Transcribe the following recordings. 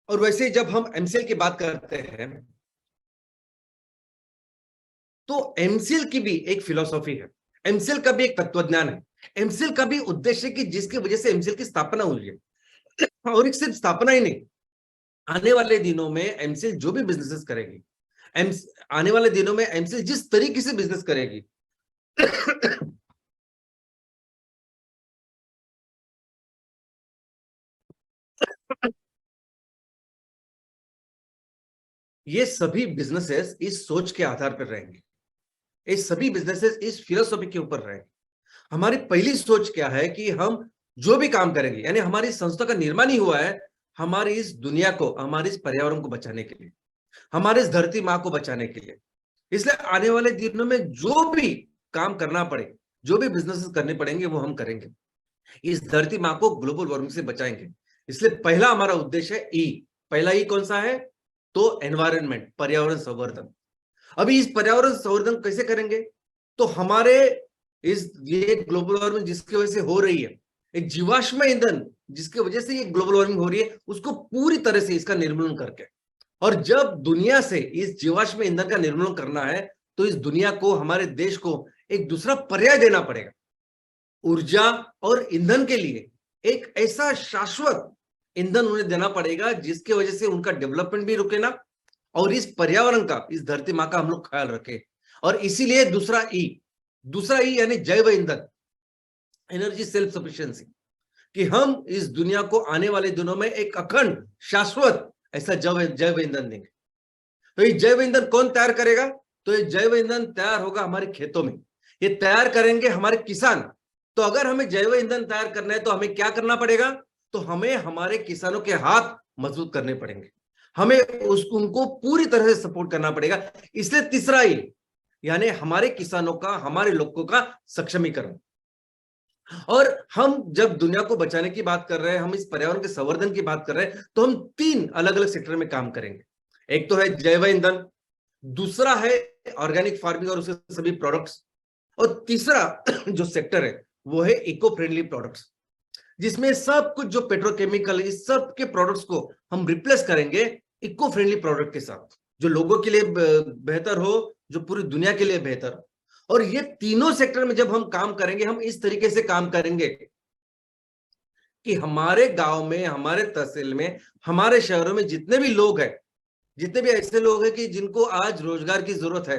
और वैसे ही जब हम एमसीएल की बात करते हैं तो एमसीएल की भी एक फिलॉसफी है, एमसीएल का भी एक तत्वज्ञान है, एमसीएल का भी उद्देश्य कि जिसकी वजह से एमसीएल की स्थापना हुई है। और एक सिर्फ स्थापना ही नहीं, आने वाले दिनों में एमसीएल जो भी बिजनेसेस करेगी, आने वाले दिनों में एमसीएल जिस तरीके से बिजनेस करेगी ये सभी बिजनेसेस इस सोच के आधार पर रहेंगे, ये सभी बिजनेसेस इस फिलोसॉफी के ऊपर रहेंगे। हमारी पहली सोच क्या है कि हम जो भी काम करेंगे, यानी हमारी संस्था का निर्माण ही हुआ है हमारी इस दुनिया को, हमारे इस पर्यावरण को बचाने के लिए, हमारे इस धरती माँ को बचाने के लिए। इसलिए आने वाले दिनों में जो भी काम करना पड़े, जो भी बिजनेस करने पड़ेंगे वो हम करेंगे, इस धरती माँ को ग्लोबल वार्मिंग से बचाएंगे। इसलिए पहला हमारा उद्देश्य है ई। पहला ई कौन सा है? तो एनवायरनमेंट, पर्यावरण संवर्धन। अभी इस पर्यावरण संवर्धन कैसे करेंगे? तो हमारे इस ये ग्लोबल वार्मिंग जिसकी वजह से हो रही है, एक जीवाश्म ईंधन जिसकी वजह से ये ग्लोबल वार्मिंग हो रही है, उसको पूरी तरह से इसका निर्मूलन करके, और जब दुनिया से इस जीवाश्म ईंधन का निर्मूलन करना है तो इस दुनिया को, हमारे देश को एक दूसरा पर्याय देना पड़ेगा। ऊर्जा और ईंधन के लिए एक ऐसा शाश्वत ईंधन उन्हें देना पड़ेगा जिसकी वजह से उनका डेवलपमेंट भी रुके ना, और इस पर्यावरण का, इस धरती माँ का हम लोग ख्याल रखें। और इसीलिए दूसरा ई यानी जैव ईंधन, एनर्जी सेल्फ सफिशिएंसी, कि हम इस दुनिया को आने वाले दिनों में एक अखंड शाश्वत ऐसा जैव ईंधन देंगे। तो ये जैव ईंधन कौन तैयार करेगा? तो ये जैव ईंधन तैयार होगा हमारे खेतों में, ये तैयार करेंगे हमारे किसान। तो अगर हमें जैव ईंधन तैयार करना है तो हमें क्या करना पड़ेगा? तो हमें हमारे किसानों के हाथ मजबूत करने पड़ेंगे, हमें उनको पूरी तरह से सपोर्ट करना पड़ेगा। इसलिए तीसरा ये, यानी हमारे किसानों का, हमारे लोगों का सक्षमीकरण। और हम जब दुनिया को बचाने की बात कर रहे हैं, हम इस पर्यावरण के संवर्धन की बात कर रहे हैं, तो हम 3 अलग अलग सेक्टर में काम करेंगे। एक तो है जैव ईंधन, दूसरा है ऑर्गेनिक फार्मिंग और उसके सभी प्रोडक्ट्स, और तीसरा जो सेक्टर है वो है इको फ्रेंडली प्रोडक्ट्स, जिसमें सब कुछ जो पेट्रोकेमिकल, इस सब के प्रोडक्ट्स को हम रिप्लेस करेंगे इको फ्रेंडली प्रोडक्ट के साथ, जो लोगों के लिए बेहतर हो, जो पूरी दुनिया के लिए बेहतर हो। और ये तीनों सेक्टर में जब हम काम करेंगे, हम इस तरीके से काम करेंगे कि हमारे गांव में, हमारे तहसील में, हमारे शहरों में जितने भी लोग हैं, जितने भी ऐसे लोग हैं कि जिनको आज रोजगार की जरूरत है,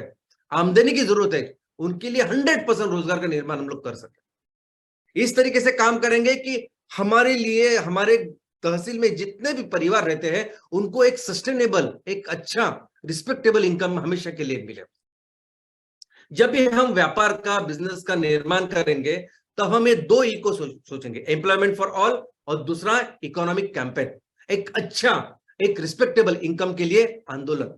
आमदनी की जरूरत है, उनके लिए 100% रोजगार का निर्माण हम लोग कर सके। इस तरीके से काम करेंगे कि हमारे लिए, हमारे तहसील में जितने भी परिवार रहते हैं, उनको एक सस्टेनेबल, एक अच्छा रिस्पेक्टेबल इनकम हमेशा के लिए मिले। जब भी हम व्यापार का, बिजनेस का निर्माण करेंगे, तो हम ये 2 ई को सोचेंगे, एम्प्लॉयमेंट फॉर ऑल, और दूसरा इकोनॉमिक कैंपेन, एक अच्छा, एक रिस्पेक्टेबल इनकम के लिए आंदोलन।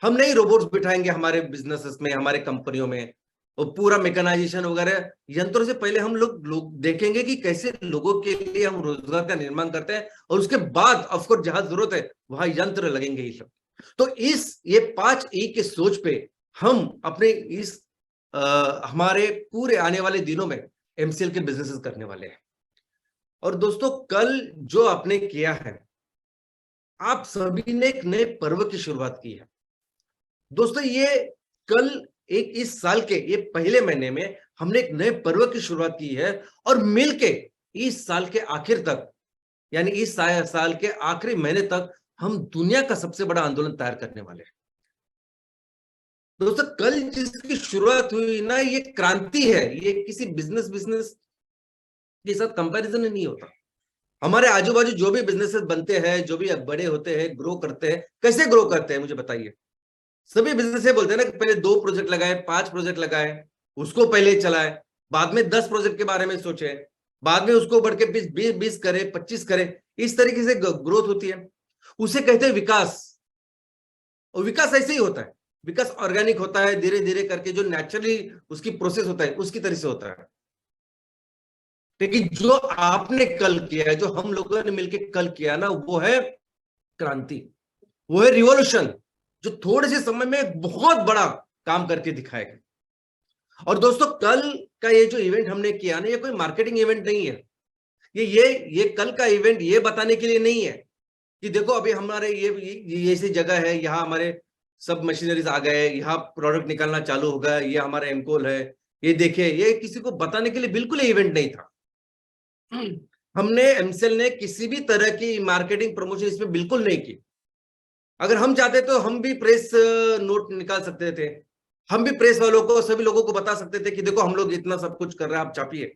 हम नहीं रोबोट्स बिठाएंगे हमारे बिजनेसेस में, हमारे कंपनियों में, और पूरा मैकेनाइजेशन वगैरह यंत्रों से पहले हम लोग देखेंगे कि कैसे लोगों के लिए हम रोजगार का निर्माण करते हैं, और उसके बाद ऑफकोर्स जहां जरूरत है वहां यंत्र लगेंगे ही सब। तो ये 5 ई के सोच पे हम अपने इस हमारे पूरे आने वाले दिनों में एमसीएल के बिजनेसेस करने वाले हैं। और दोस्तों, कल जो आपने किया है, आप सभी ने एक नए पर्व की शुरुआत की है। दोस्तों, ये कल, एक इस साल के ये पहले महीने में हमने एक नए पर्व की शुरुआत की है, और मिलके इस साल के आखिर तक, यानी इस साल के आखिरी महीने तक हम दुनिया का सबसे बड़ा आंदोलन तैयार करने वाले हैं। दोस्तों, कल जिसकी शुरुआत हुई ना, ये क्रांति है, ये किसी बिजनेस के साथ कंपैरिजन नहीं होता। हमारे आजू बाजू जो भी बिजनेसेस बनते हैं, जो भी बड़े होते हैं, ग्रो करते हैं, कैसे ग्रो करते हैं मुझे बताइए। सभी बिजनेस बोलते हैं ना कि पहले 2 प्रोजेक्ट लगाए, 5 प्रोजेक्ट लगाए, उसको पहले चलाए, बाद में 10 प्रोजेक्ट के बारे में सोचे, बाद में उसको बढ़ के 20 करे, 25 करे, इस तरीके से ग्रोथ होती है। उसे कहते हैं विकास। और विकास ऐसे ही होता है, विकास ऑर्गेनिक होता है, धीरे धीरे करके, जो नेचुरली उसकी प्रोसेस होता है उसकी तरह से होता है। लेकिन जो आपने कल किया है, जो हम लोगों ने मिलकर कल किया ना, वो है क्रांति, वो है रिवॉल्यूशन, जो थोड़े से समय में बहुत बड़ा काम करके दिखाएगा। और दोस्तों, कल का ये जो इवेंट हमने किया ना, ये कोई मार्केटिंग इवेंट नहीं है। ये कल का इवेंट ये बताने के लिए नहीं है कि देखो अभी हमारे ये ऐसी जगह है, यहाँ हमारे सब मशीनरीज आ गए, यहाँ प्रोडक्ट निकालना चालू हो गया, ये हमारा एमकोल है, ये देखिए। ये किसी को बताने के लिए बिल्कुल इवेंट नहीं था। हमने एमसेल ने किसी भी तरह की मार्केटिंग प्रमोशन इसमें बिल्कुल नहीं की। अगर हम चाहते तो हम भी प्रेस नोट निकाल सकते थे, हम भी प्रेस वालों को, सभी लोगों को बता सकते थे कि देखो हम लोग इतना सब कुछ कर रहे हैं, आप छापिए।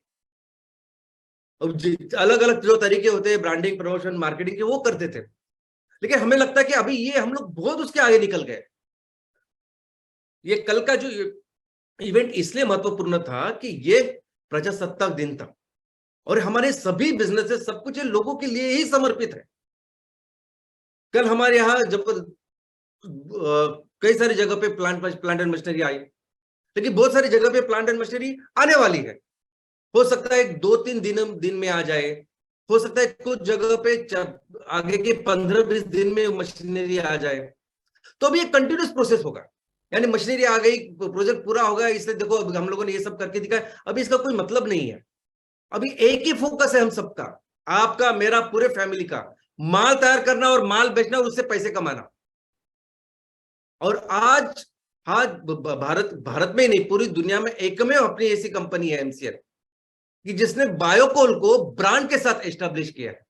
अलग अलग जो तरीके होते हैं ब्रांडिंग, प्रमोशन, मार्केटिंग के, वो करते थे। लेकिन हमें लगता है कि अभी ये हम लोग बहुत उसके आगे निकल गए। ये कल का जो इवेंट इसलिए महत्वपूर्ण था कि ये प्रजासत्ताक दिन था और हमारे सभी बिजनेसेस, सब कुछ लोगों के लिए ही समर्पित है। कल हमारे यहाँ जब कई सारी जगह पे प्लांट एंड मशीनरी आई, लेकिन बहुत सारी जगह पे प्लांट एंड मशीनरी आने वाली है। हो सकता है 2-3 दिन में आ जाए, हो सकता है कुछ जगह पे आगे के 15-20 दिन में मशीनरी आ जाए। तो अभी एक कंटिन्यूस प्रोसेस होगा, यानी मशीनरी आ गई, प्रोजेक्ट पूरा हो गया, इसलिए देखो हम लोगों ने ये सब करके दिखाया, अभी इसका कोई मतलब नहीं है। अभी एक ही फोकस है हम सबका, आपका, मेरा, पूरे फैमिली का, माल तैयार करना और माल बेचना और उससे पैसे कमाना। और आज भारत में ही नहीं, पूरी दुनिया में एकमेव अपनी ऐसी कंपनी है एमसीएल कि जिसने बायोकोल को ब्रांड के साथ एस्टेब्लिश किया है।